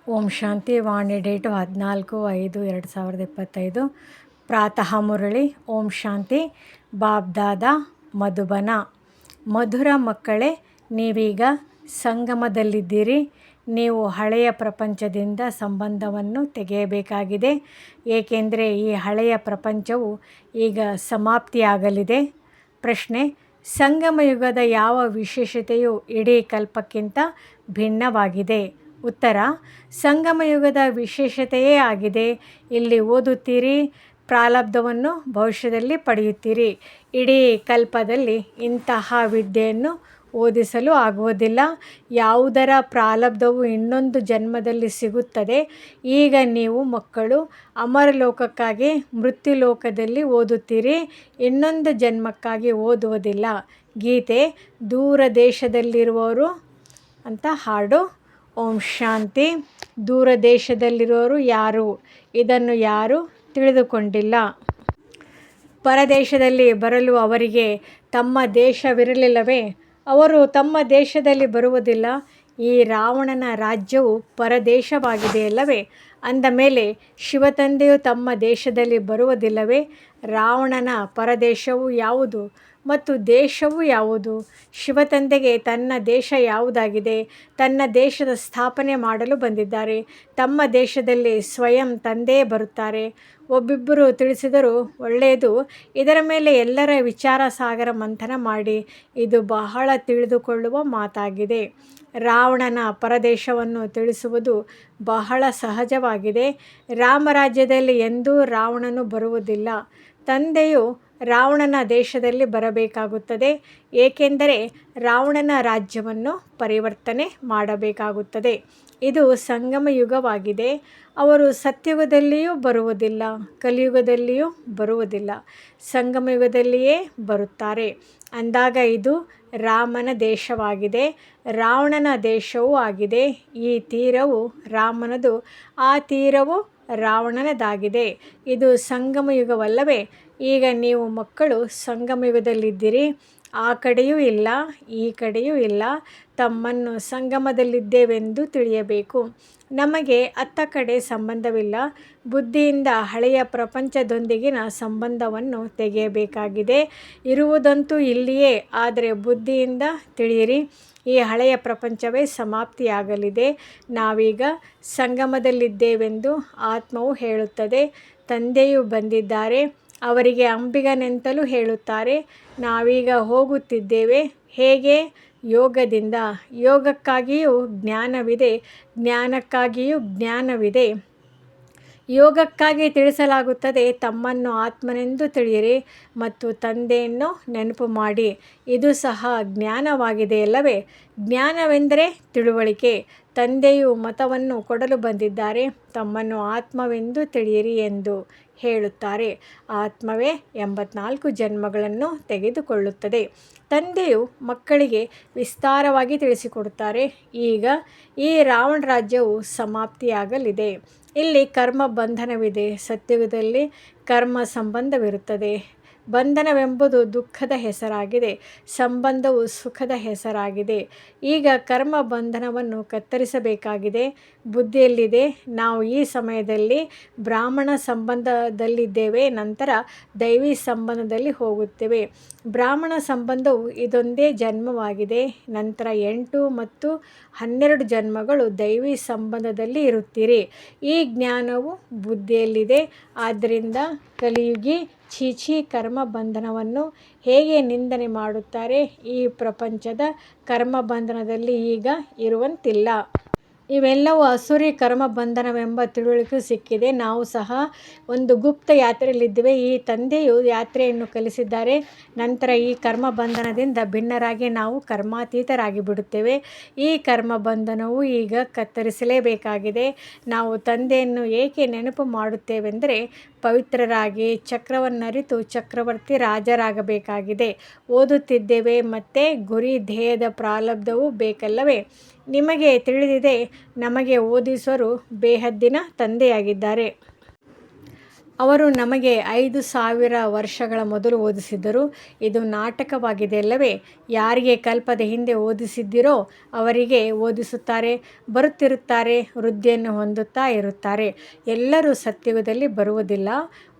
ಓಂ ಶಾಂತಿ. ವಾಣಿ date 14/5/2025. ಪ್ರಾತಃ ಮುರಳಿ. ಓಂ ಶಾಂತಿ. ಬಾಬ್ದಾದ ಮಧುಬನ. ಮಧುರ ಮಕ್ಕಳೇ, ನೀವೀಗ ಸಂಗಮದಲ್ಲಿದ್ದೀರಿ. ನೀವು ಹಳೆಯ ಪ್ರಪಂಚದಿಂದ ಸಂಬಂಧವನ್ನು ತೆಗೆಯಬೇಕಾಗಿದೆ, ಏಕೆಂದರೆ ಈ ಹಳೆಯ ಪ್ರಪಂಚವು ಈಗ ಸಮಾಪ್ತಿಯಾಗಲಿದೆ. ಪ್ರಶ್ನೆ: ಸಂಗಮಯುಗದ ಯಾವ ವಿಶೇಷತೆಯು ಇಡೀ ಕಲ್ಪಕ್ಕಿಂತ ಭಿನ್ನವಾಗಿದೆ? ಉತ್ತರ: ಸಂಗಮಯುಗದ ವಿಶೇಷತೆಯೇ ಆಗಿದೆ. ಇಲ್ಲಿ ಓದುತ್ತೀರಿ, ಪ್ರಾರಬ್ಧವನ್ನು ಭವಿಷ್ಯದಲ್ಲಿ ಪಡೆಯುತ್ತೀರಿ. ಇಡೀ ಕಲ್ಪದಲ್ಲಿ ಇಂತಹ ವಿದ್ಯೆಯನ್ನು ಓದಿಸಲು ಆಗುವುದಿಲ್ಲ. ಯಾವುದರ ಪ್ರಾರಬ್ಧವು ಇನ್ನೊಂದು ಜನ್ಮದಲ್ಲಿ ಸಿಗುತ್ತದೆ. ಈಗ ನೀವು ಮಕ್ಕಳು ಅಮರಲೋಕಕ್ಕಾಗಿ ಮೃತ್ಯುಲೋಕದಲ್ಲಿ ಓದುತ್ತೀರಿ, ಇನ್ನೊಂದು ಜನ್ಮಕ್ಕಾಗಿ ಓದುವುದಿಲ್ಲ. ಗೀತೆ. ದೂರ ದೇಶದಲ್ಲಿರುವವರು ಅಂತ ಹಾಡು. ಓಂ ಶಾಂತಿ. ದೂರ ದೇಶದಲ್ಲಿರುವವರು ಯಾರು? ಇದನ್ನು ಯಾರೂ ತಿಳಿದುಕೊಂಡಿಲ್ಲ. ಪರದೇಶದಲ್ಲಿ ಬರಲು ಅವರಿಗೆ ತಮ್ಮ ದೇಶವಿರಲಿಲ್ಲವೇ? ಅವರು ತಮ್ಮ ದೇಶದಲ್ಲಿ ಬರುವುದಿಲ್ಲ. ಈ ರಾವಣನ ರಾಜ್ಯವು ಪರದೇಶವಾಗಿದೆಯಲ್ಲವೇ? ಅಂದ ಮೇಲೆ ಶಿವತಂದೆಯು ತಮ್ಮ ದೇಶದಲ್ಲಿ ಬರುವುದಿಲ್ಲವೇ? ರಾವಣನ ಪರದೇಶವು ಯಾವುದು ಮತ್ತು ದೇಶವು ಯಾವುದು? ಶಿವತಂದೆಗೆ ತನ್ನ ದೇಶ ಯಾವುದಾಗಿದೆ? ತನ್ನ ದೇಶದ ಸ್ಥಾಪನೆ ಮಾಡಲು ಬಂದಿದ್ದಾರೆ. ತಮ್ಮ ದೇಶದಲ್ಲಿ ಸ್ವಯಂ ತಂದೆಯೇ ಬರುತ್ತಾರೆ. ಒಬ್ಬಿಬ್ಬರು ತಿಳಿಸಿದರು, ಒಳ್ಳೆಯದು. ಇದರ ಮೇಲೆ ಎಲ್ಲರ ವಿಚಾರ ಸಾಗರ ಮಂಥನ ಮಾಡಿ. ಇದು ಬಹಳ ತಿಳಿದುಕೊಳ್ಳುವ ಮಾತಾಗಿದೆ. ರಾವಣನ ಪರದೇಶವನ್ನು ತಿಳಿಸುವುದು ಬಹಳ ಸಹಜವಾಗಿದೆ. ರಾಮರಾಜ್ಯದಲ್ಲಿ ಎಂದೂ ರಾವಣನು ಬರುವುದಿಲ್ಲ. ತಂದೆಯು ರಾವಣನ ದೇಶದಲ್ಲಿ ಬರಬೇಕಾಗುತ್ತದೆ, ಏಕೆಂದರೆ ರಾವಣನ ರಾಜ್ಯವನ್ನು ಪರಿವರ್ತನೆ ಮಾಡಬೇಕಾಗುತ್ತದೆ. ಇದು ಸಂಗಮ ಯುಗವಾಗಿದೆ. ಅವರು ಸತ್ಯುಗದಲ್ಲಿಯೂ ಬರುವುದಿಲ್ಲ, ಕಲಿಯುಗದಲ್ಲಿಯೂ ಬರುವುದಿಲ್ಲ, ಸಂಗಮಯುಗದಲ್ಲಿಯೇ ಬರುತ್ತಾರೆ. ಅಂದಾಗ ಇದು ರಾಮನ ದೇಶವಾಗಿದೆ, ರಾವಣನ ದೇಶವೂ ಆಗಿದೆ. ಈ ತೀರವು ರಾಮನದು, ಆ ತೀರವು ರಾವಣನದಾಗಿದೆ. ಇದು ಸಂಗಮಯುಗವಲ್ಲವೇ? ಈಗ ನೀವು ಮಕ್ಕಳು ಸಂಗಮಯುಗದಲ್ಲಿದ್ದೀರಿ. ಆ ಕಡೆಯೂ ಇಲ್ಲ, ಈ ಕಡೆಯೂ ಇಲ್ಲ. ತಮ್ಮನ್ನು ಸಂಗಮದಲ್ಲಿದ್ದೇವೆಂದು ತಿಳಿಯಬೇಕು. ನಮಗೆ ಅತ್ತ ಕಡೆ ಸಂಬಂಧವಿಲ್ಲ. ಬುದ್ಧಿಯಿಂದ ಹಳೆಯ ಪ್ರಪಂಚದೊಂದಿಗಿನ ಸಂಬಂಧವನ್ನು ತೆಗೆಯಬೇಕಾಗಿದೆ. ಇರುವುದಂತೂ ಇಲ್ಲಿಯೇ, ಆದರೆ ಬುದ್ಧಿಯಿಂದ ತಿಳಿಯಿರಿ, ಈ ಹಳೆಯ ಪ್ರಪಂಚವೇ ಸಮಾಪ್ತಿಯಾಗಲಿದೆ. ನಾವೀಗ ಸಂಗಮದಲ್ಲಿದ್ದೇವೆಂದು ಆತ್ಮವು ಹೇಳುತ್ತದೆ. ತಂದೆಯು ಬಂದಿದ್ದಾರೆ. ಅವರಿಗೆ ಅಂಬಿಗನೆಂತಲೂ ಹೇಳುತ್ತಾರೆ. ನಾವೀಗ ಹೋಗುತ್ತಿದ್ದೇವೆ. ಹೇಗೆ? ಯೋಗದಿಂದ. ಯೋಗಕ್ಕಾಗಿಯೂ ಜ್ಞಾನವಿದೆ, ಜ್ಞಾನಕ್ಕಾಗಿಯೂ ಜ್ಞಾನವಿದೆ. ಯೋಗಕ್ಕಾಗಿ ತಿಳಿಸಲಾಗುತ್ತದೆ, ತಮ್ಮನ್ನು ಆತ್ಮನೆಂದು ತಿಳಿಯಿರಿ ಮತ್ತು ತಂದೆಯನ್ನು ನೆನಪು ಮಾಡಿ. ಇದು ಸಹ ಜ್ಞಾನವಾಗಿದೆಯಲ್ಲವೇ? ಜ್ಞಾನವೆಂದರೆ ತಿಳುವಳಿಕೆ. ತಂದೆಯು ಮತವನ್ನು ಕೊಡಲು ಬಂದಿದ್ದಾರೆ, ತಮ್ಮನ್ನು ಆತ್ಮವೆಂದು ತಿಳಿಯಿರಿ ಎಂದು ಹೇಳುತ್ತಾರೆ. ಆತ್ಮವೇ 84 ಜನ್ಮಗಳನ್ನು ತೆಗೆದುಕೊಳ್ಳುತ್ತದೆ. ತಂದೆಯು ಮಕ್ಕಳಿಗೆ ವಿಸ್ತಾರವಾಗಿ ತಿಳಿಸಿಕೊಡುತ್ತಾರೆ. ಈಗ ಈ ರಾವಣ ರಾಜ್ಯವು ಸಮಾಪ್ತಿಯಾಗಲಿದೆ. ಇಲ್ಲಿ ಕರ್ಮ ಬಂಧನವಿದೆ. ಸತ್ಯುಗದಲ್ಲಿ ಕರ್ಮ ಸಂಬಂಧವಿರುತ್ತದೆ. ಬಂಧನವೆಂಬುದು ದುಃಖದ ಹೆಸರಾಗಿದೆ, ಸಂಬಂಧವು ಸುಖದ ಹೆಸರಾಗಿದೆ. ಈಗ ಕರ್ಮ ಬಂಧನವನ್ನು ಕತ್ತರಿಸಬೇಕಾಗಿದೆ. ಬುದ್ಧಿಯಲ್ಲಿದೆ. ನಾವು ಈ ಸಮಯದಲ್ಲಿ ಬ್ರಾಹ್ಮಣ ಸಂಬಂಧದಲ್ಲಿದ್ದೇವೆ, ನಂತರ ದೈವಿ ಸಂಬಂಧದಲ್ಲಿ ಹೋಗುತ್ತೇವೆ. ಬ್ರಾಹ್ಮಣ ಸಂಬಂಧವು ಇದೊಂದೇ ಜನ್ಮವಾಗಿದೆ. ನಂತರ 8 ಮತ್ತು 12 ಜನ್ಮಗಳು ದೈವಿ ಸಂಬಂಧದಲ್ಲಿ ಇರುತ್ತೀರಿ. ಈ ಜ್ಞಾನವು ಬುದ್ಧಿಯಲ್ಲಿದೆ. ಆದ್ದರಿಂದ ಕಲಿಯುಗಿ ಛೀ ಕರ್ಮ ಬಂಧನವನ್ನು ಹೇಗೆ ನಿಂದನೆ ಮಾಡುತ್ತಾರೆ? ಈ ಪ್ರಪಂಚದ ಕರ್ಮ ಬಂಧನದಲ್ಲಿ ಈಗ ಇರುವಂತಿಲ್ಲ. ಇವೆಲ್ಲವೂ ಅಸುರಿ ಕರ್ಮ ಬಂಧನವೆಂಬ ತಿಳುವಳಿಕೆ ಸಿಕ್ಕಿದೆ. ನಾವು ಸಹ ಒಂದು ಗುಪ್ತ ಯಾತ್ರೆಯಲ್ಲಿದ್ದೇವೆ. ಈ ತಂದೆಯು ಯಾತ್ರೆಯನ್ನು ಕಲಿಸಿದ್ದಾರೆ. ನಂತರ ಈ ಕರ್ಮ ಬಂಧನದಿಂದ ಭಿನ್ನರಾಗಿ ನಾವು ಕರ್ಮಾತೀತರಾಗಿ ಬಿಡುತ್ತೇವೆ. ಈ ಕರ್ಮ ಬಂಧನವು ಈಗ ಕತ್ತರಿಸಲೇಬೇಕಾಗಿದೆ. ನಾವು ತಂದೆಯನ್ನು ಏಕೆ ನೆನಪು ಮಾಡುತ್ತೇವೆಂದರೆ ಪವಿತ್ರರಾಗಿ ಚಕ್ರವನ್ನರಿತು ಚಕ್ರವರ್ತಿ ರಾಜರಾಗಬೇಕಾಗಿದೆ. ಓದುತ್ತಿದ್ದೇವೆ, ಮತ್ತೆ ಗುರಿ ಧ್ಯೇಯದ ಪ್ರಾರಬ್ಧವೂ ಬೇಕಲ್ಲವೇ? ನಿಮಗೆ ತಿಳಿದಿದೆ, ನಮಗೆ ಓದಿಸುವರು ಬೇಹದ್ದಿನ ತಂದೆಯಾಗಿದ್ದಾರೆ. ಅವರು ನಮಗೆ 5,000 ವರ್ಷಗಳ ಮೊದಲು ಓದಿಸಿದ್ದರು. ಇದು ನಾಟಕವಾಗಿದೆ ಅಲ್ಲವೇ? ಯಾರಿಗೆ ಕಲ್ಪದ ಹಿಂದೆ ಓದಿಸಿದ್ದೀರೋ ಅವರಿಗೆ ಓದಿಸುತ್ತಾರೆ, ಬರುತ್ತಿರುತ್ತಾರೆ, ವೃದ್ಧಿಯನ್ನು ಹೊಂದುತ್ತಾ ಇರುತ್ತಾರೆ. ಎಲ್ಲರೂ ಸತ್ಯಯುಗದಲ್ಲಿ ಬರುವುದಿಲ್ಲ,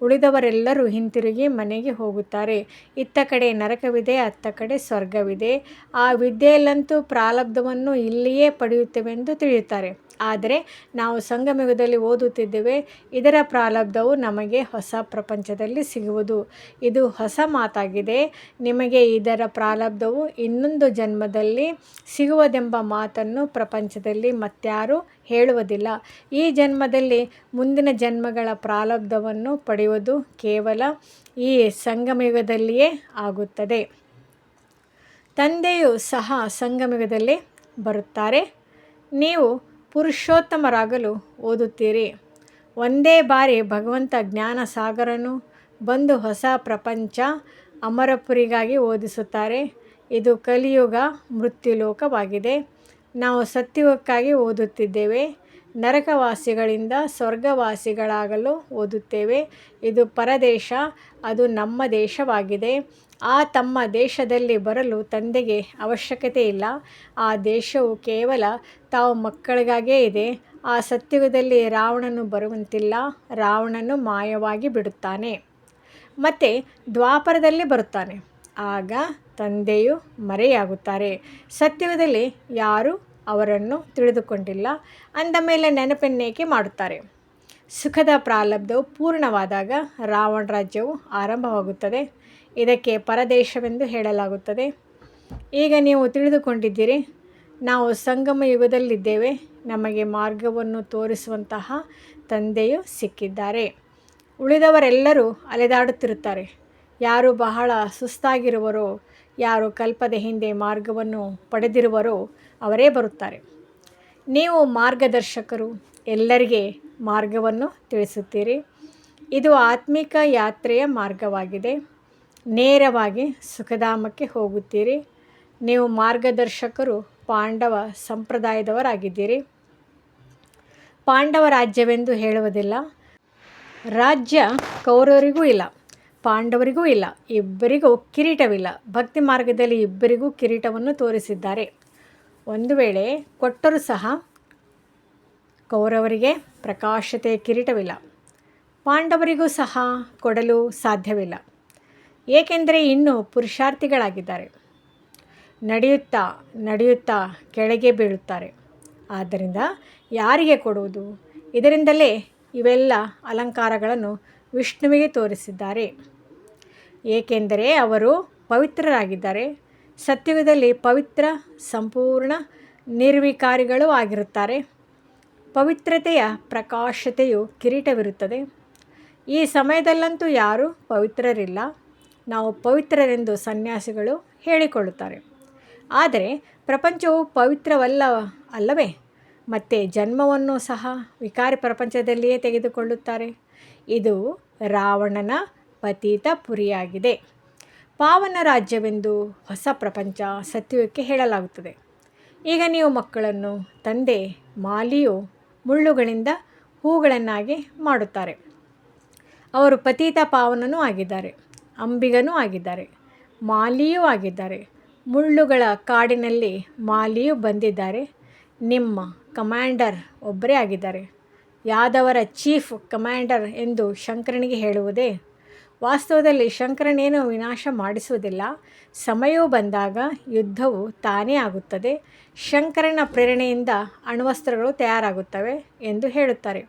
ಉಳಿದವರೆಲ್ಲರೂ ಹಿಂತಿರುಗಿ ಮನೆಗೆ ಹೋಗುತ್ತಾರೆ. ಇತ್ತ ಕಡೆ ನರಕವಿದೆ, ಅತ್ತ ಕಡೆ ಸ್ವರ್ಗವಿದೆ. ಆ ವಿದ್ಯೆಯಲ್ಲಂತೂ ಪ್ರಾರಬ್ಧವನ್ನು ಇಲ್ಲಿಯೇ ಪಡೆಯುತ್ತೇವೆಂದು ತಿಳಿಯುತ್ತಾರೆ. ಆದರೆ ನಾವು ಸಂಗಮಯುಗದಲ್ಲಿ ಓದುತ್ತಿದ್ದೇವೆ, ಇದರ ಪ್ರಾರಬ್ಧವು ನಮಗೆ ಹೊಸ ಪ್ರಪಂಚದಲ್ಲಿ ಸಿಗುವುದು. ಇದು ಹೊಸ ಮಾತಾಗಿದೆ. ನಿಮಗೆ ಇದರ ಪ್ರಾರಬ್ಧವು ಇನ್ನೊಂದು ಜನ್ಮದಲ್ಲಿ ಸಿಗುವುದೆಂಬ ಮಾತನ್ನು ಪ್ರಪಂಚದಲ್ಲಿ ಮತ್ಯಾರೂ ಹೇಳುವುದಿಲ್ಲ. ಈ ಜನ್ಮದಲ್ಲಿ ಮುಂದಿನ ಜನ್ಮಗಳ ಪ್ರಾರಬ್ಧವನ್ನು ಪಡೆಯುವುದು ಕೇವಲ ಈ ಸಂಗಮಯುಗದಲ್ಲಿಯೇ ಆಗುತ್ತದೆ. ತಂದೆಯು ಸಹ ಸಂಗಮಯುಗದಲ್ಲಿ ಬರುತ್ತಾರೆ. ನೀವು ಪುರುಷೋತ್ತಮರಾಗಲು ಓದುತ್ತೀರಿ. ಒಂದೇ ಬಾರಿ ಭಗವಂತ ಜ್ಞಾನ ಸಾಗರನು ಬಂದು ಹೊಸ ಪ್ರಪಂಚ ಅಮರಪುರಿಗಾಗಿ ಓದಿಸುತ್ತಾರೆ. ಇದು ಕಲಿಯುಗ ಮೃತ್ಯುಲೋಕವಾಗಿದೆ. ನಾವು ಸತ್ಯುಗಕ್ಕಾಗಿ ಓದುತ್ತಿದ್ದೇವೆ. ನರಕವಾಸಿಗಳಿಂದ ಸ್ವರ್ಗವಾಸಿಗಳಾಗಲು ಓದುತ್ತೇವೆ. ಇದು ಪರದೇಶ, ಅದು ನಮ್ಮ ದೇಶವಾಗಿದೆ. ತಮ್ಮ ದೇಶದಲ್ಲಿ ಬರಲು ತಂದೆಗೆ ಅವಶ್ಯಕತೆ ಇಲ್ಲ. ಆ ದೇಶವು ಕೇವಲ ತಾವು ಮಕ್ಕಳಿಗಾಗೇ ಇದೆ. ಆ ಸತ್ಯುಗದಲ್ಲಿ ರಾವಣನು ಬರುವಂತಿಲ್ಲ. ರಾವಣನು ಮಾಯವಾಗಿ ಬಿಡುತ್ತಾನೆ ಮತ್ತು ದ್ವಾಪರದಲ್ಲಿ ಬರುತ್ತಾನೆ. ಆಗ ತಂದೆಯು ಮರೆಯಾಗುತ್ತಾರೆ. ಸತ್ಯುಗದಲ್ಲಿ ಯಾರೂ ಅವರನ್ನು ತಿಳಿದುಕೊಂಡಿಲ್ಲ. ಅಂದ ಮೇಲೆ ನೆನಪನ್ನೇಕೆ ಮಾಡುತ್ತಾರೆ? ಸುಖದ ಪ್ರಾರಬ್ಧವು ಪೂರ್ಣವಾದಾಗ ರಾವಣ ರಾಜ್ಯವು ಆರಂಭವಾಗುತ್ತದೆ. ಇದಕ್ಕೆ ಪರದೇಶವೆಂದು ಹೇಳಲಾಗುತ್ತದೆ. ಈಗ ನೀವು ತಿಳಿದುಕೊಂಡಿದ್ದೀರಿ, ನಾವು ಸಂಗಮ ಯುಗದಲ್ಲಿದ್ದೇವೆ. ನಮಗೆ ಮಾರ್ಗವನ್ನು ತೋರಿಸುವಂತಹ ತಂದೆಯು ಸಿಕ್ಕಿದ್ದಾರೆ. ಉಳಿದವರೆಲ್ಲರೂ ಅಲೆದಾಡುತ್ತಿರುತ್ತಾರೆ. ಯಾರು ಬಹಳ ಸುಸ್ತಾಗಿರುವರೋ, ಯಾರು ಕಲ್ಪದ ಹಿಂದೆ ಮಾರ್ಗವನ್ನು ಪಡೆದಿರುವರೋ ಅವರೇ ಬರುತ್ತಾರೆ. ನೀವು ಮಾರ್ಗದರ್ಶಕರು, ಎಲ್ಲರಿಗೆ ಮಾರ್ಗವನ್ನು ತಿಳಿಸುತ್ತೀರಿ. ಇದು ಆತ್ಮಿಕ ಯಾತ್ರೆಯ ಮಾರ್ಗವಾಗಿದೆ. ನೇರವಾಗಿ ಸುಖಧಾಮಕ್ಕೆ ಹೋಗುತ್ತೀರಿ. ನೀವು ಮಾರ್ಗದರ್ಶಕರು ಪಾಂಡವ ಸಂಪ್ರದಾಯದವರಾಗಿದ್ದೀರಿ. ಪಾಂಡವ ರಾಜ್ಯವೆಂದು ಹೇಳುವುದಿಲ್ಲ. ರಾಜ್ಯ ಕೌರವರಿಗೂ ಇಲ್ಲ, ಪಾಂಡವರಿಗೂ ಇಲ್ಲ. ಇಬ್ಬರಿಗೂ ಕಿರೀಟವಿಲ್ಲ. ಭಕ್ತಿ ಮಾರ್ಗದಲ್ಲಿ ಇಬ್ಬರಿಗೂ ಕಿರೀಟವನ್ನು ತೋರಿಸಿದ್ದಾರೆ. ಒಂದು ವೇಳೆ ಕೊಟ್ಟರೂ ಸಹ ಕೌರವರಿಗೆ ಪ್ರಕಾಶತೆಯ ಕಿರೀಟವಿಲ್ಲ, ಪಾಂಡವರಿಗೂ ಸಹ ಕೊಡಲು ಸಾಧ್ಯವಿಲ್ಲ. ಏಕೆಂದರೆ ಇನ್ನೂ ಪುರುಷಾರ್ಥಿಗಳಾಗಿದ್ದಾರೆ. ನಡೆಯುತ್ತಾ ನಡೆಯುತ್ತಾ ಕೆಳಗೆ ಬೀಳುತ್ತಾರೆ. ಆದ್ದರಿಂದ ಯಾರಿಗೆ ಕೊಡುವುದು? ಇದರಿಂದಲೇ ಇವೆಲ್ಲ ಅಲಂಕಾರಗಳನ್ನು ವಿಷ್ಣುವಿಗೆ ತೋರಿಸಿದ್ದಾರೆ. ಏಕೆಂದರೆ ಅವರು ಪವಿತ್ರರಾಗಿದ್ದಾರೆ. ಸತ್ಯುಗದಲ್ಲಿ ಪವಿತ್ರ, ಸಂಪೂರ್ಣ ನಿರ್ವಿಕಾರಿಗಳೂ ಆಗಿರುತ್ತಾರೆ. ಪವಿತ್ರತೆಯ ಪ್ರಕಾಶತೆಯು ಕಿರೀಟವಿರುತ್ತದೆ. ಈ ಸಮಯದಲ್ಲಂತೂ ಯಾರೂ ಪವಿತ್ರರಿಲ್ಲ. ನಾವು ಪವಿತ್ರರೆಂದು ಸನ್ಯಾಸಿಗಳು ಹೇಳಿಕೊಳ್ಳುತ್ತಾರೆ. ಆದರೆ ಪ್ರಪಂಚವು ಪವಿತ್ರವಲ್ಲ ಅಲ್ಲವೇ? ಮತ್ತು ಜನ್ಮವನ್ನು ಸಹ ವಿಕಾರಿ ಪ್ರಪಂಚದಲ್ಲಿಯೇ ತೆಗೆದುಕೊಳ್ಳುತ್ತಾರೆ. ಇದು ರಾವಣನ ಪತೀತ ಪುರಿಯಾಗಿದೆ. ಪಾವನ ರಾಜ್ಯವೆಂದು ಹೊಸ ಪ್ರಪಂಚ ಸತ್ಯುಗಕ್ಕೆ ಹೇಳಲಾಗುತ್ತದೆ. ಈಗ ನೀವು ಮಕ್ಕಳನ್ನು ತಂದೆ ಮಾಲಿಯು ಮುಳ್ಳುಗಳಿಂದ ಹೂಗಳನ್ನಾಗಿ ಮಾಡುತ್ತಾರೆ. ಅವರು ಪತೀತ ಪಾವನನೂ ಆಗಿದ್ದಾರೆ, ಅಂಬಿಗನೂ ಆಗಿದ್ದಾರೆ, ಮಾಲಿಯೂ ಆಗಿದ್ದಾರೆ. ಮುಳ್ಳುಗಳ ಕಾಡಿನಲ್ಲಿ ಮಾಲಿಯೂ ಬಂದಿದ್ದಾರೆ. ನಿಮ್ಮ ಕಮಾಂಡರ್ ಒಬ್ಬರೇ ಆಗಿದ್ದಾರೆ. ಯಾದವರ ಚೀಫ್ ಕಮಾಂಡರ್ ಎಂದು ಶಂಕರನಿಗೆ ಹೇಳುವುದೇ? ವಾಸ್ತವದಲ್ಲಿ ಶಂಕರನೇನು ವಿನಾಶ ಮಾಡಿಸುವುದಿಲ್ಲ. ಸಮಯವು ಬಂದಾಗ ಯುದ್ಧವು ತಾನೇ ಆಗುತ್ತದೆ. ಶಂಕರನ ಪ್ರೇರಣೆಯಿಂದ ಅಣ್ವಸ್ತ್ರಗಳು ತಯಾರಾಗುತ್ತವೆ ಎಂದು ಹೇಳುತ್ತಾರೆ.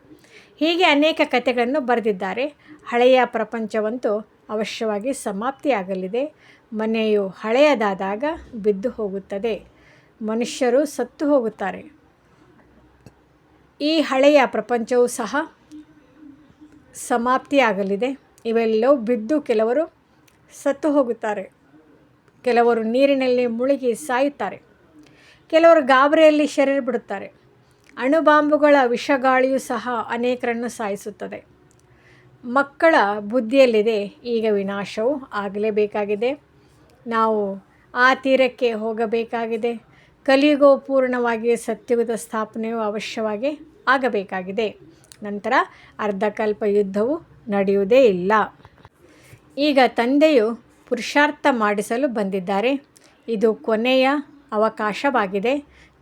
ಹೀಗೆ ಅನೇಕ ಕಥೆಗಳನ್ನು ಬರೆದಿದ್ದಾರೆ. ಹಳೆಯ ಪ್ರಪಂಚವಂತೂ ಅವಶ್ಯವಾಗಿ ಸಮಾಪ್ತಿಯಾಗಲಿದೆ. ಮನೆಯು ಹಳೆಯದಾದಾಗ ಬಿದ್ದು ಹೋಗುತ್ತದೆ. ಮನುಷ್ಯರು ಸತ್ತು ಹೋಗುತ್ತಾರೆ. ಈ ಹಳೆಯ ಪ್ರಪಂಚವೂ ಸಹ ಸಮಾಪ್ತಿಯಾಗಲಿದೆ. ಇವೆಲ್ಲವೂ ಬಿದ್ದು ಕೆಲವರು ಸತ್ತು ಹೋಗುತ್ತಾರೆ. ಕೆಲವರು ನೀರಿನಲ್ಲಿ ಮುಳುಗಿ ಸಾಯುತ್ತಾರೆ. ಕೆಲವರು ಗಾಬರಿಯಲ್ಲಿ ಶರೀರ ಬಿಡುತ್ತಾರೆ. ಅಣುಬಾಂಬುಗಳ ವಿಷಗಾಳಿಯೂ ಸಹ ಅನೇಕರನ್ನು ಸಾಯಿಸುತ್ತದೆ. ಮಕ್ಕಳ ಬುದ್ಧಿಯಲ್ಲಿದೆ, ಈಗ ವಿನಾಶವು ಆಗಲೇಬೇಕಾಗಿದೆ. ನಾವು ಆ ತೀರಕ್ಕೆ ಹೋಗಬೇಕಾಗಿದೆ. ಕಲಿಯುಗವು ಪೂರ್ಣವಾಗಿ ಸತ್ಯುಗದ ಸ್ಥಾಪನೆಯು ಅವಶ್ಯವಾಗಿ ಆಗಬೇಕಾಗಿದೆ. ನಂತರ ಅರ್ಧಕಲ್ಪ ಯುದ್ಧವು ನಡೆಯುವುದೇ ಇಲ್ಲ. ಈಗ ತಂದೆಯು ಪುರುಷಾರ್ಥ ಮಾಡಿಸಲು ಬಂದಿದ್ದಾರೆ. ಇದು ಕೊನೆಯ ಅವಕಾಶವಾಗಿದೆ.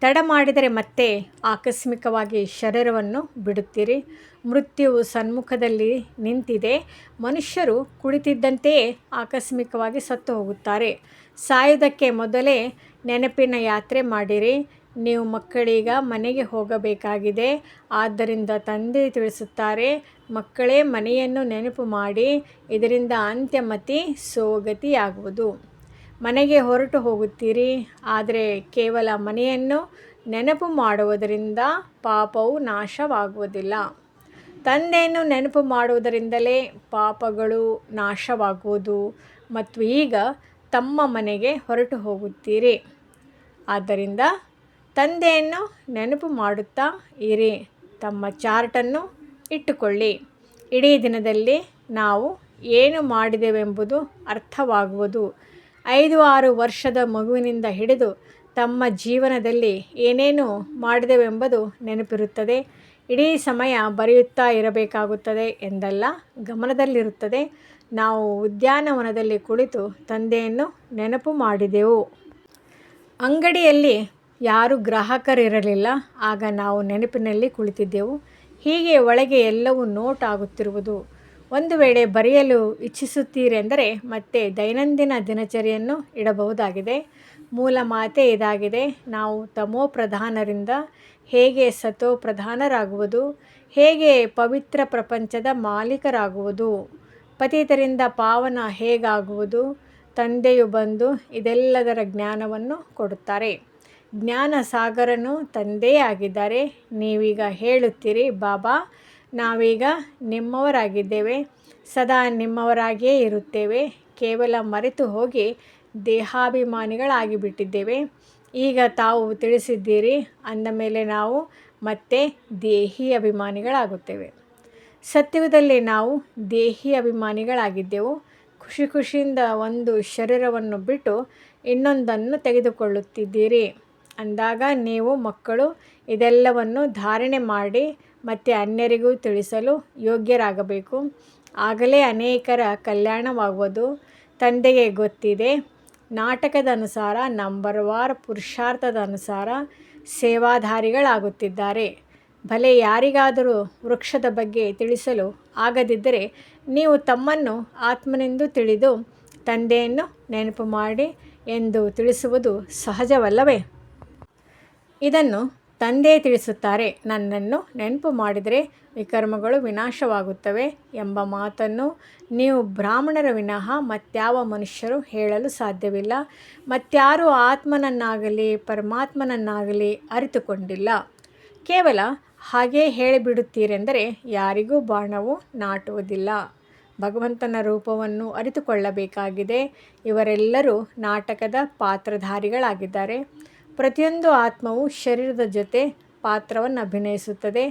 ತಡ ಮಾಡಿದರೆ ಮತ್ತೆ ಆಕಸ್ಮಿಕವಾಗಿ ಶರೀರವನ್ನು ಬಿಡುತ್ತೀರಿ. ಮೃತ್ಯುವು ಸನ್ಮುಖದಲ್ಲಿ ನಿಂತಿದೆ. ಮನುಷ್ಯರು ಕುಳಿತಿದ್ದಂತೆಯೇ ಆಕಸ್ಮಿಕವಾಗಿ ಸತ್ತು ಹೋಗುತ್ತಾರೆ. ಸಾಯುವುದಕ್ಕೆ ಮೊದಲೇ ನೆನಪಿನ ಯಾತ್ರೆ ಮಾಡಿರಿ. ನೀವು ಮಕ್ಕಳೀಗ ಮನೆಗೆ ಹೋಗಬೇಕಾಗಿದೆ. ಆದ್ದರಿಂದ ತಂದೆ ತಿಳಿಸುತ್ತಾರೆ, ಮಕ್ಕಳೇ ಮನೆಯನ್ನು ನೆನಪು ಮಾಡಿ, ಇದರಿಂದ ಅಂತ್ಯಮತಿ ಸೋಗತಿಯಾಗುವುದು. ಮನೆಗೆ ಹೊರಟು ಹೋಗುತ್ತೀರಿ, ಆದರೆ ಕೇವಲ ಮನೆಯನ್ನು ನೆನಪು ಮಾಡುವುದರಿಂದ ಪಾಪವು ನಾಶವಾಗುವುದಿಲ್ಲ. ತಂದೆಯನ್ನು ನೆನಪು ಮಾಡುವುದರಿಂದಲೇ ಪಾಪಗಳು ನಾಶವಾಗುವುದು. ಮತ್ತು ಈಗ ತಮ್ಮ ಮನೆಗೆ ಹೊರಟು ಹೋಗುತ್ತೀರಿ. ಆದ್ದರಿಂದ ತಂದೆಯನ್ನು ನೆನಪು ಮಾಡುತ್ತಾ ಇರಿ. ತಮ್ಮ ಚಾರ್ಟನ್ನು ಇಟ್ಟುಕೊಳ್ಳಿ. ಇಡೀ ದಿನದಲ್ಲಿ ನಾವು ಏನು ಮಾಡಿದೆವೆಂಬುದು ಅರ್ಥವಾಗುವುದು. 5-6 ವರ್ಷದ ಮಗುವಿನಿಂದ ಹಿಡಿದು ತಮ್ಮ ಜೀವನದಲ್ಲಿ ಏನೇನು ಮಾಡಿದೆವೆಂಬುದು ನೆನಪಿರುತ್ತದೆ. ಇಡೀ ಸಮಯ ಬರೆಯುತ್ತಾ ಇರಬೇಕಾಗುತ್ತದೆ ಎಂದಲ್ಲ, ಗಮನದಲ್ಲಿರುತ್ತದೆ. ನಾವು ಉದ್ಯಾನವನದಲ್ಲಿ ಕುಳಿತು ತಂದೆಯನ್ನು ನೆನಪು ಮಾಡಿದೆವು. ಅಂಗಡಿಯಲ್ಲಿ ಯಾರೂ ಗ್ರಾಹಕರಿರಲಿಲ್ಲ. ಆಗ ನಾವು ನೆನಪಿನಲ್ಲಿ ಕುಳಿತಿದ್ದೆವು. ಹೀಗೆ ಒಳಗೆ ಎಲ್ಲವೂ ನೋಟ್ ಆಗುತ್ತಿರುವುದು. ಒಂದು ವೇಳೆ ಬರೆಯಲು ಇಚ್ಛಿಸುತ್ತೀರೆಂದರೆ ಮತ್ತೆ ದೈನಂದಿನ ದಿನಚರಿಯನ್ನು ಇಡಬಹುದಾಗಿದೆ. ಮೂಲ ಮಾತೇ ಇದಾಗಿದೆ. ನಾವು ತಮೋಪ್ರಧಾನರಿಂದ ಹೇಗೆ ಸತೋಪ್ರಧಾನರಾಗುವುದು, ಹೇಗೆ ಪವಿತ್ರ ಪ್ರಪಂಚದ ಮಾಲೀಕರಾಗುವುದು, ಪತಿತರಿಂದ ಪಾವನ ಹೇಗಾಗುವುದು. ತಂದೆಯು ಬಂದು ಇದೆಲ್ಲದರ ಜ್ಞಾನವನ್ನು ಕೊಡುತ್ತಾರೆ. ಜ್ಞಾನ ಸಾಗರನು ತಂದೆಯೇ ಆಗಿದ್ದಾರೆ. ನೀವೀಗ ಹೇಳುತ್ತೀರಿ, ಬಾಬಾ, ನಾವೀಗ ನಿಮ್ಮವರಾಗಿದ್ದೇವೆ, ಸದಾ ನಿಮ್ಮವರಾಗಿಯೇ ಇರುತ್ತೇವೆ. ಕೇವಲ ಮರೆತು ಹೋಗಿ ದೇಹಾಭಿಮಾನಿಗಳಾಗಿಬಿಟ್ಟಿದ್ದೇವೆ. ಈಗ ತಾವು ತಿಳಿಸಿದ್ದೀರಿ ಅಂದ ಮೇಲೆ ನಾವು ಮತ್ತೆ ದೇಹಿ ಅಭಿಮಾನಿಗಳಾಗುತ್ತೇವೆ. ಸತ್ಯುಗದಲ್ಲಿ ನಾವು ದೇಹಿ ಅಭಿಮಾನಿಗಳಾಗಿದ್ದೆವು. ಖುಷಿಯಿಂದ ಒಂದು ಶರೀರವನ್ನು ಬಿಟ್ಟು ಇನ್ನೊಂದನ್ನು ತೆಗೆದುಕೊಳ್ಳುತ್ತಿದ್ದೀರಿ. ಅಂದಾಗ ನೀವು ಮಕ್ಕಳು ಇದೆಲ್ಲವನ್ನು ಧಾರಣೆ ಮಾಡಿ ಮತ್ತು ಅನ್ಯರಿಗೂ ತಿಳಿಸಲು ಯೋಗ್ಯರಾಗಬೇಕು. ಆಗಲೇ ಅನೇಕರ ಕಲ್ಯಾಣವಾಗುವುದು. ತಂದೆಗೆ ಗೊತ್ತಿದೆ. ನಾಟಕದ ಅನುಸಾರ, ನಂಬರ್ವಾರ್ ಪುರುಷಾರ್ಥದ ಅನುಸಾರ ಸೇವಾಧಾರಿಗಳಾಗುತ್ತಿದ್ದಾರೆ. ಭಲೆ ಯಾರಿಗಾದರೂ ವೃಕ್ಷದ ಬಗ್ಗೆ ತಿಳಿಸಲು ಆಗದಿದ್ದರೆ ನೀವು ತಮ್ಮನ್ನು ಆತ್ಮನೆಂದು ತಿಳಿದು ತಂದೆಯನ್ನು ನೆನಪು ಮಾಡಿ ಎಂದು ತಿಳಿಸುವುದು ಸಹಜವಲ್ಲವೇ? ಇದನ್ನು ತಂದೆ ತಿಳಿಸುತ್ತಾರೆ. ನನ್ನನ್ನು ನೆನಪು ಮಾಡಿದರೆ ವಿಕರ್ಮಗಳು ವಿನಾಶವಾಗುತ್ತವೆ ಎಂಬ ಮಾತನ್ನು ನೀವು ಬ್ರಾಹ್ಮಣರ ವಿನಃ ಮತ್ಯಾವ ಮನುಷ್ಯರು ಹೇಳಲು ಸಾಧ್ಯವಿಲ್ಲ. ಮತ್ಯಾರೂ ಆತ್ಮನನ್ನಾಗಲಿ ಪರಮಾತ್ಮನನ್ನಾಗಲಿ ಅರಿತುಕೊಂಡಿಲ್ಲ. ಕೇವಲ ಹಾಗೇ ಹೇಳಿಬಿಡುತ್ತೀರೆಂದರೆ ಯಾರಿಗೂ ಬಾಣವು ನಾಟುವುದಿಲ್ಲ. ಭಗವಂತನ ರೂಪವನ್ನು ಅರಿತುಕೊಳ್ಳಬೇಕಾಗಿದೆ. ಇವರೆಲ್ಲರೂ ನಾಟಕದ ಪಾತ್ರಧಾರಿಗಳಾಗಿದ್ದಾರೆ. ಪ್ರತಿಯೊಂದು ಆತ್ಮವು ಶರೀರದ ಜೊತೆ ಪಾತ್ರವನ್ನು ಅಭಿನಯಿಸುತ್ತದೆ.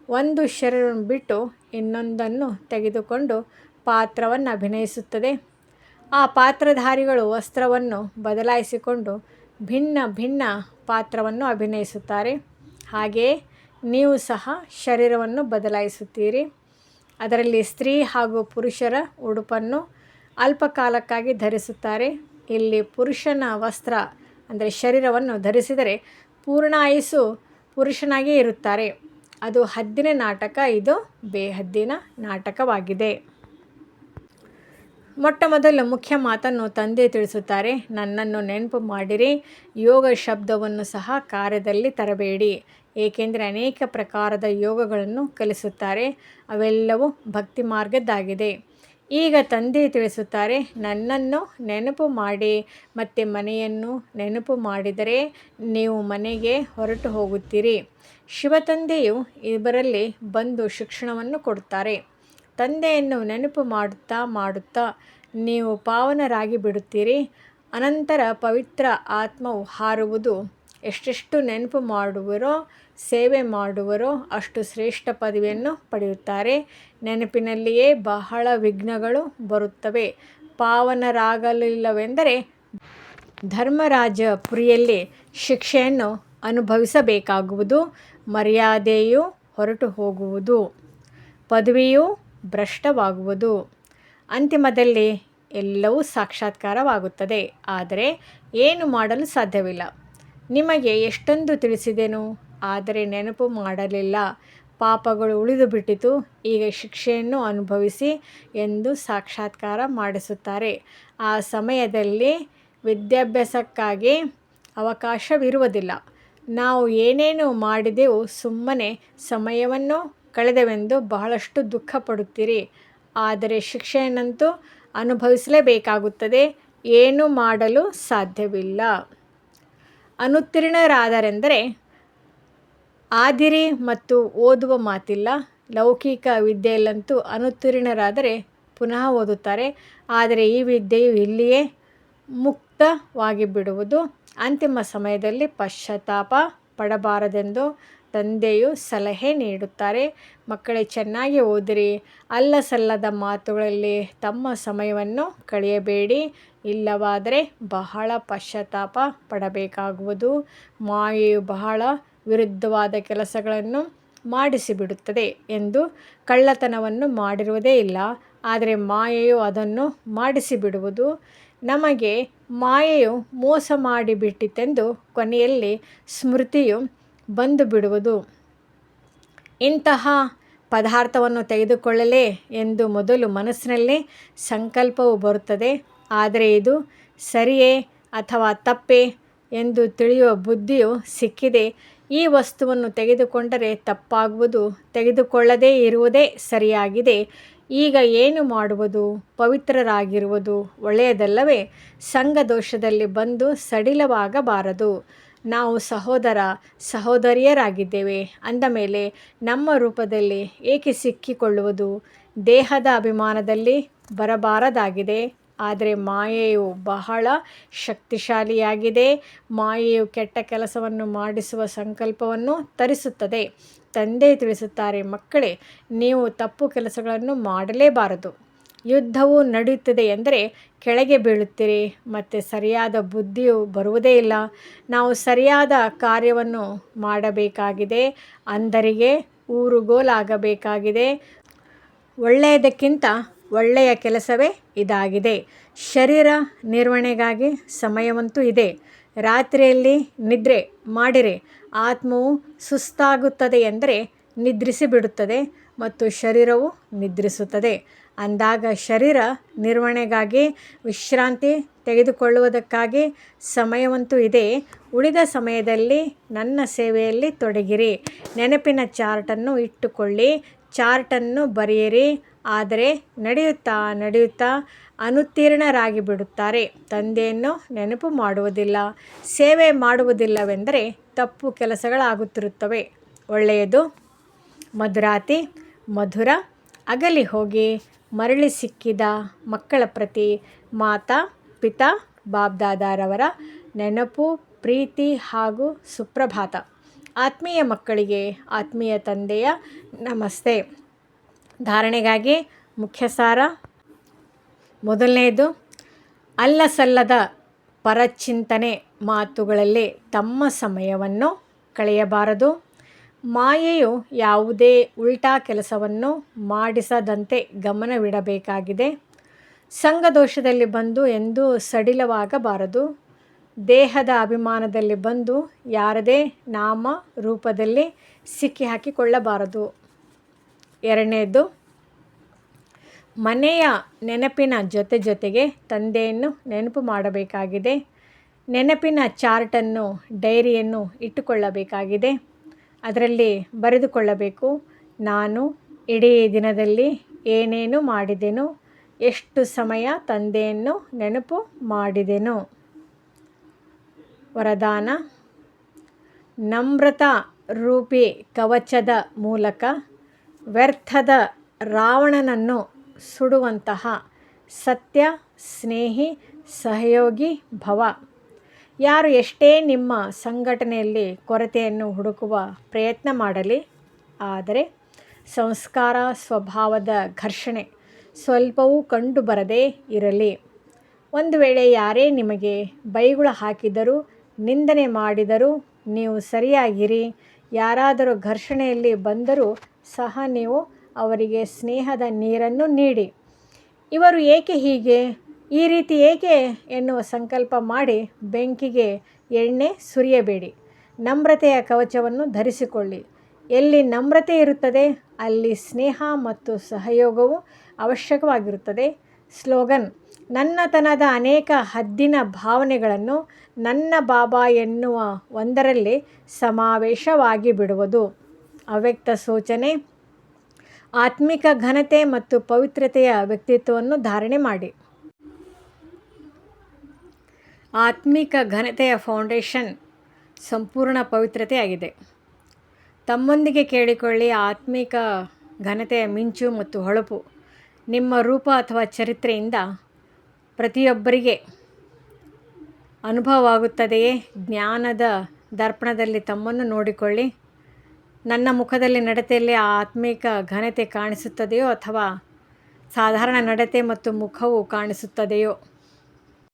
ಒಂದು ಶರೀರವನ್ನು ಬಿಟ್ಟು ಇನ್ನೊಂದನ್ನು ತೆಗೆದುಕೊಂಡು ಪಾತ್ರವನ್ನು ಅಭಿನಯಿಸುತ್ತದೆ. ಆ ಪಾತ್ರಧಾರಿಗಳು ವಸ್ತ್ರವನ್ನು ಬದಲಾಯಿಸಿಕೊಂಡು ಭಿನ್ನ ಭಿನ್ನ ಪಾತ್ರವನ್ನು ಅಭಿನಯಿಸುತ್ತಾರೆ. ಹಾಗೆಯೇ ನೀವು ಸಹ ಶರೀರವನ್ನು ಬದಲಾಯಿಸುತ್ತೀರಿ. ಅದರಲ್ಲಿ ಸ್ತ್ರೀ ಹಾಗೂ ಪುರುಷರ ಉಡುಪನ್ನು ಅಲ್ಪಕಾಲಕ್ಕಾಗಿ ಧರಿಸುತ್ತಾರೆ. ಇಲ್ಲಿ ಪುರುಷನ ವಸ್ತ್ರ ಅಂದರೆ ಶರೀರವನ್ನು ಧರಿಸಿದರೆ ಪೂರ್ಣಾಯುಸ್ಸು ಪುರುಷನಾಗೇ ಇರುತ್ತಾರೆ. ಅದು ಹದ್ದಿನ ನಾಟಕ, ಇದು ಬೇಹದ್ದಿನ ನಾಟಕವಾಗಿದೆ. ಮೊಟ್ಟಮೊದಲು ಮುಖ್ಯ ಮಾತನ್ನು ತಂದೆ ತಿಳಿಸುತ್ತಾರೆ. ನನ್ನನ್ನು ನೆನಪು ಮಾಡಿರಿ. ಯೋಗ ಶಬ್ದವನ್ನು ಸಹ ಕಾರ್ಯದಲ್ಲಿ ತರಬೇಡಿ, ಏಕೆಂದರೆ ಅನೇಕ ಪ್ರಕಾರದ ಯೋಗಗಳನ್ನು ಕಲಿಸುತ್ತಾರೆ. ಅವೆಲ್ಲವೂ ಭಕ್ತಿ ಮಾರ್ಗದ್ದಾಗಿದೆ. ಈಗ ತಂದೆ ತಿಳಿಸುತ್ತಾರೆ, ನನ್ನನ್ನು ನೆನಪು ಮಾಡಿ ಮತ್ತು ಮನೆಯನ್ನು ನೆನಪು ಮಾಡಿದರೆ ನೀವು ಮನೆಗೆ ಹೊರಟು ಹೋಗುತ್ತೀರಿ. ಶಿವತಂದೆಯು ಇವರಲ್ಲಿ ಬಂದು ಶಿಕ್ಷಣವನ್ನು ಕೊಡುತ್ತಾರೆ. ತಂದೆಯನ್ನು ನೆನಪು ಮಾಡುತ್ತಾ ಮಾಡುತ್ತಾ ನೀವು ಪಾವನರಾಗಿ ಬಿಡುತ್ತೀರಿ. ಅನಂತರ ಪವಿತ್ರ ಆತ್ಮವು ಹಾರುವುದು. ಎಷ್ಟೆಷ್ಟು ನೆನಪು ಮಾಡುವರೋ, ಸೇವೆ ಮಾಡುವರೋ ಅಷ್ಟು ಶ್ರೇಷ್ಠ ಪದವಿಯನ್ನು ಪಡೆಯುತ್ತಾರೆ. ನೆನಪಿನಲ್ಲಿಯೇ ಬಹಳ ವಿಘ್ನಗಳು ಬರುತ್ತವೆ. ಪಾವನರಾಗಲಿಲ್ಲವೆಂದರೆ ಧರ್ಮರಾಜಪುರಿಯಲ್ಲಿ ಶಿಕ್ಷೆಯನ್ನು ಅನುಭವಿಸಬೇಕಾಗುವುದು. ಮರ್ಯಾದೆಯು ಹೊರಟು ಹೋಗುವುದು. ಪದವಿಯು ಭ್ರಷ್ಟವಾಗುವುದು. ಅಂತಿಮದಲ್ಲಿ ಎಲ್ಲವೂ ಸಾಕ್ಷಾತ್ಕಾರವಾಗುತ್ತದೆ, ಆದರೆ ಏನು ಮಾಡಲು ಸಾಧ್ಯವಿಲ್ಲ. ನಿಮಗೆ ಎಷ್ಟೊಂದು ತಿಳಿಸಿದೆನು, ಆದರೆ ನೆನಪು ಮಾಡಲಿಲ್ಲ. ಪಾಪಗಳು ಉಳಿದು ಬಿಟ್ಟಿತು, ಈಗ ಶಿಕ್ಷೆಯನ್ನು ಅನುಭವಿಸಿ ಎಂದು ಸಾಕ್ಷಾತ್ಕಾರ ಮಾಡಿಸುತ್ತಾರೆ. ಆ ಸಮಯದಲ್ಲಿ ವಿದ್ಯಾಭ್ಯಾಸಕ್ಕಾಗಿ ಅವಕಾಶವಿರುವುದಿಲ್ಲ. ನಾವು ಏನೇನು ಮಾಡಿದೆವು, ಸುಮ್ಮನೆ ಸಮಯವನ್ನು ಕಳೆದೆವೆಂದು ಬಹಳಷ್ಟು ದುಃಖ ಪಡುತ್ತೀರಿ. ಆದರೆ ಶಿಕ್ಷೆಯನ್ನಂತೂ ಅನುಭವಿಸಲೇಬೇಕಾಗುತ್ತದೆ, ಏನೂ ಮಾಡಲು ಸಾಧ್ಯವಿಲ್ಲ. ಅನುತ್ತೀರ್ಣರಾದರೆಂದರೆ ಆದಿರಿ ಮತ್ತು ಓದುವ ಮಾತಿಲ್ಲ. ಲೌಕಿಕ ವಿದ್ಯೆಯಲ್ಲಂತೂ ಅನುತ್ತೀರ್ಣರಾದರೆ ಪುನಃ ಓದುತ್ತಾರೆ, ಆದರೆ ಈ ವಿದ್ಯೆಯು ಇಲ್ಲಿಯೇ ಮುಕ್ತವಾಗಿ ಬಿಡುವುದು. ಅಂತಿಮ ಸಮಯದಲ್ಲಿ ಪಶ್ಚಾತ್ತಾಪ ಪಡಬಾರದೆಂದು ತಂದೆಯು ಸಲಹೆ ನೀಡುತ್ತಾರೆ. ಮಕ್ಕಳೇ, ಚೆನ್ನಾಗಿ ಓದಿರಿ. ಅಲ್ಲಸಲ್ಲದ ಮಾತುಗಳಲ್ಲಿ ತಮ್ಮ ಸಮಯವನ್ನು ಕಳೆಯಬೇಡಿ, ಇಲ್ಲವಾದರೆ ಬಹಳ ಪಶ್ಚಾತ್ತಾಪ ಪಡಬೇಕಾಗುವುದು. ಮಾಯೆಯು ಬಹಳ ವಿರುದ್ಧವಾದ ಕೆಲಸಗಳನ್ನು ಮಾಡಿಸಿಬಿಡುತ್ತದೆ ಎಂದು ಕಳ್ಳತನವನ್ನು ಮಾಡಿರುವುದೇ ಇಲ್ಲ, ಆದರೆ ಮಾಯೆಯು ಅದನ್ನು ಮಾಡಿಸಿಬಿಡುವುದು. ನಮಗೆ ಮಾಯೆಯು ಮೋಸ ಮಾಡಿಬಿಟ್ಟಿತೆಂದು ಕೊನೆಯಲ್ಲಿ ಸ್ಮೃತಿಯು ಬಂದು ಬಿಡುವುದು. ಇಂತಹ ಪದಾರ್ಥವನ್ನು ತೆಗೆದುಕೊಳ್ಳಲೇ ಎಂದು ಮೊದಲು ಮನಸ್ಸಿನಲ್ಲಿ ಸಂಕಲ್ಪವು ಬರುತ್ತದೆ, ಆದರೆ ಇದು ಸರಿಯೇ ಅಥವಾ ತಪ್ಪೇ ಎಂದು ತಿಳಿಯುವ ಬುದ್ಧಿಯು ಸಿಕ್ಕಿದೆ. ಈ ವಸ್ತುವನ್ನು ತೆಗೆದುಕೊಂಡರೆ ತಪ್ಪಾಗುವುದು, ತೆಗೆದುಕೊಳ್ಳದೇ ಇರುವುದೇ ಸರಿಯಾಗಿದೆ. ಈಗ ಏನು ಮಾಡುವುದು? ಪವಿತ್ರರಾಗಿರುವುದು ಒಳ್ಳೆಯದಲ್ಲವೇ? ಸಂಘದೋಷದಲ್ಲಿ ಬಂದು ಸಡಿಲವಾಗಬಾರದು. ನಾವು ಸಹೋದರ ಸಹೋದರಿಯರಾಗಿದ್ದೇವೆ ಅಂದ ಮೇಲೆ ನಮ್ಮ ರೂಪದಲ್ಲಿ ಏಕೆ ಸಿಕ್ಕಿಕೊಳ್ಳುವುದು? ದೇಹದ ಅಭಿಮಾನದಲ್ಲಿ ಬರಬಾರದಾಗಿದೆ. ಆದರೆ ಮಾಯೆಯು ಬಹಳ ಶಕ್ತಿಶಾಲಿಯಾಗಿದೆ. ಮಾಯೆಯು ಕೆಟ್ಟ ಕೆಲಸವನ್ನು ಮಾಡಿಸುವ ಸಂಕಲ್ಪವನ್ನು ತರಿಸುತ್ತದೆ. ತಂದೆ ತಿಳಿಸುತ್ತಾರೆ, ಮಕ್ಕಳೇ, ನೀವು ತಪ್ಪು ಕೆಲಸಗಳನ್ನು ಮಾಡಲೇಬಾರದು. ಯುದ್ಧವು ನಡೆಯುತ್ತಿದೆ ಎಂದರೆ ಕೆಳಗೆ ಬೀಳುತ್ತೀರಿ, ಮತ್ತು ಸರಿಯಾದ ಬುದ್ಧಿಯು ಬರುವುದೇ ಇಲ್ಲ. ನಾವು ಸರಿಯಾದ ಕಾರ್ಯವನ್ನು ಮಾಡಬೇಕಾಗಿದೆ, ಅಂಧರಿಗೆ ಊರುಗೋಲಾಗಬೇಕಾಗಿದೆ. ಒಳ್ಳೆಯದಕ್ಕಿಂತ ಒಳ್ಳೆಯ ಕೆಲಸವೇ ಇದಾಗಿದೆ. ಶರೀರ ನಿರ್ವಹಣೆಗಾಗಿ ಸಮಯವಂತೂ ಇದೆ. ರಾತ್ರಿಯಲ್ಲಿ ನಿದ್ರೆ ಮಾಡಿರಿ. ಆತ್ಮವು ಸುಸ್ತಾಗುತ್ತದೆ ಎಂದರೆ ನಿದ್ರಿಸಿಬಿಡುತ್ತದೆ ಮತ್ತು ಶರೀರವು ನಿದ್ರಿಸುತ್ತದೆ. ಅಂದಾಗ ಶರೀರ ನಿರ್ವಹಣೆಗಾಗಿ, ವಿಶ್ರಾಂತಿ ತೆಗೆದುಕೊಳ್ಳುವುದಕ್ಕಾಗಿ ಸಮಯವಂತೂ ಇದೆ. ಉಳಿದ ಸಮಯದಲ್ಲಿ ನನ್ನ ಸೇವೆಯಲ್ಲಿ ತೊಡಗಿರಿ. ನೆನಪಿನ ಚಾರ್ಟನ್ನು ಇಟ್ಟುಕೊಳ್ಳಿ, ಚಾರ್ಟನ್ನು ಬರೆಯಿರಿ. ಆದರೆ ನಡೆಯುತ್ತಾ ಅನುತ್ತೀರ್ಣರಾಗಿ ಬಿಡುತ್ತಾರೆ. ತಂದೆಯನ್ನು ನೆನಪು ಮಾಡುವುದಿಲ್ಲ, ಸೇವೆ ಮಾಡುವುದಿಲ್ಲವೆಂದರೆ ತಪ್ಪು ಕೆಲಸಗಳಾಗುತ್ತಿರುತ್ತವೆ. ಒಳ್ಳೆಯದು, ಮಧುರಾತಿ ಮಧುರ. ಅಗಲಿ ಹೋಗಿ ಮರಳಿ ಸಿಕ್ಕಿದ ಮಕ್ಕಳ ಪ್ರತಿ ಮಾತಾ ಪಿತಾ ಬಾಬ್ದಾದಾರವರ ನೆನಪು, ಪ್ರೀತಿ ಹಾಗೂ ಸುಪ್ರಭಾತ. ಆತ್ಮೀಯ ಮಕ್ಕಳಿಗೆ ಆತ್ಮೀಯ ತಂದೆಯ ನಮಸ್ತೆ. ಧಾರಣೆಗಾಗಿ ಮುಖ್ಯಸಾರ. ಮೊದಲನೆಯದು, ಅಲ್ಲಸಲ್ಲದ ಪರಚಿಂತನೆ ಮಾತುಗಳಲ್ಲಿ ತಮ್ಮ ಸಮಯವನ್ನು ಕಳೆಯಬಾರದು. ಮಾಯೆಯು ಯಾವುದೇ ಉಲ್ಟಾ ಕೆಲಸವನ್ನು ಮಾಡಿಸದಂತೆ ಗಮನವಿಡಬೇಕಾಗಿದೆ. ಸಂಘದೋಷದಲ್ಲಿ ಬಂದು ಎಂದೂ ಸಡಿಲವಾಗಬಾರದು. ದೇಹದ ಅಭಿಮಾನದಲ್ಲಿ ಬಂದು ಯಾರದೇ ನಾಮ ರೂಪದಲ್ಲಿ ಸಿಕ್ಕಿಹಾಕಿಕೊಳ್ಳಬಾರದು. ಎರಡನೆಯದು, ಮನೆಯ ನೆನಪಿನ ಜೊತೆಗೆ ತಂದೆಯನ್ನು ನೆನಪು ಮಾಡಬೇಕಾಗಿದೆ. ನೆನಪಿನ ಚಾರ್ಟನ್ನು, ಡೈರಿಯನ್ನು ಇಟ್ಟುಕೊಳ್ಳಬೇಕಾಗಿದೆ. ಅದರಲ್ಲಿ ಬರೆದುಕೊಳ್ಳಬೇಕು, ನಾನು ಇಡೀ ದಿನದಲ್ಲಿ ಏನೇನು ಮಾಡಿದೆನು, ಎಷ್ಟು ಸಮಯ ತಂದೆಯನ್ನು ನೆನಪು ಮಾಡಿದೆನು. ವರದಾನ. ನಮ್ರತಾ ರೂಪಿ ಕವಚದ ಮೂಲಕ ವ್ಯರ್ಥದ ರಾವಣನನ್ನು ಸುಡುವಂತಹ ಸತ್ಯ ಸ್ನೇಹಿ ಸಹಯೋಗಿ ಭವ. ಯಾರು ಎಷ್ಟೇ ನಿಮ್ಮ ಸಂಘಟನೆಯಲ್ಲಿ ಕೊರತೆಯನ್ನು ಹುಡುಕುವ ಪ್ರಯತ್ನ ಮಾಡಲಿ, ಆದರೆ ಸಂಸ್ಕಾರ ಸ್ವಭಾವದ ಘರ್ಷಣೆ ಸ್ವಲ್ಪವೂ ಕಂಡುಬರದೇ ಇರಲಿ. ಒಂದು ವೇಳೆ ಯಾರೇ ನಿಮಗೆ ಬೈಗುಳ ಹಾಕಿದರೂ, ನಿಂದನೆ ಮಾಡಿದರೂ ನೀವು ಸರಿಯಾಗಿರಿ. ಯಾರಾದರೂ ಘರ್ಷಣೆಯಲ್ಲಿ ಬಂದರೂ ಸಹ ನೀವು ಅವರಿಗೆ ಸ್ನೇಹದ ನೀರನ್ನು ನೀಡಿ. ಇವರು ಏಕೆ ಹೀಗೆ, ಈ ರೀತಿ ಏಕೆ ಎನ್ನುವ ಸಂಕಲ್ಪ ಮಾಡಿ ಬೆಂಕಿಗೆ ಎಣ್ಣೆ ಸುರಿಯಬೇಡಿ. ನಮ್ರತೆಯ ಕವಚವನ್ನು ಧರಿಸಿಕೊಳ್ಳಿ. ಎಲ್ಲಿ ನಮ್ರತೆ ಇರುತ್ತದೆ ಅಲ್ಲಿ ಸ್ನೇಹ ಮತ್ತು ಸಹಯೋಗವು ಅವಶ್ಯಕವಾಗಿರುತ್ತದೆ. ಸ್ಲೋಗನ್: ನನ್ನತನದ ಅನೇಕ ಹದ್ದಿನ ಭಾವನೆಗಳನ್ನು ನನ್ನ ಬಾಬಾ ಎನ್ನುವ ಒಂದರಲ್ಲಿ ಸಮಾವೇಶವಾಗಿ ಬಿಡುವುದು. ಅವ್ಯಕ್ತ ಸೂಚನೆ: ಆತ್ಮಿಕ ಘನತೆ ಮತ್ತು ಪವಿತ್ರತೆಯ ವ್ಯಕ್ತಿತ್ವವನ್ನು ಧಾರಣೆ ಮಾಡಿ. ಆತ್ಮಿಕ ಘನತೆಯ ಫೌಂಡೇಶನ್ ಸಂಪೂರ್ಣ ಪವಿತ್ರತೆಯಾಗಿದೆ. ತಮ್ಮೊಂದಿಗೆ ಕೇಳಿಕೊಳ್ಳಿ. ಆತ್ಮಿಕ ಘನತೆಯ ಮಿಂಚು ಮತ್ತು ಹೊಳಪು ನಿಮ್ಮ ರೂಪ ಅಥವಾ ಚರಿತ್ರೆಯಿಂದ ಪ್ರತಿಯೊಬ್ಬರಿಗೆ ಅನುಭವವಾಗುತ್ತದೆಯೇ? ಜ್ಞಾನದ ದರ್ಪಣದಲ್ಲಿ ತಮ್ಮನ್ನು ನೋಡಿಕೊಳ್ಳಿ. ನನ್ನ ಮುಖದಲ್ಲಿ ನಡತೆಯಲ್ಲಿ ಆತ್ಮಿಕ ಘನತೆ ಕಾಣಿಸುತ್ತದೆಯೋ ಅಥವಾ ಸಾಧಾರಣ ನಡತೆ ಮತ್ತು ಮುಖವು ಕಾಣಿಸುತ್ತದೆಯೋ?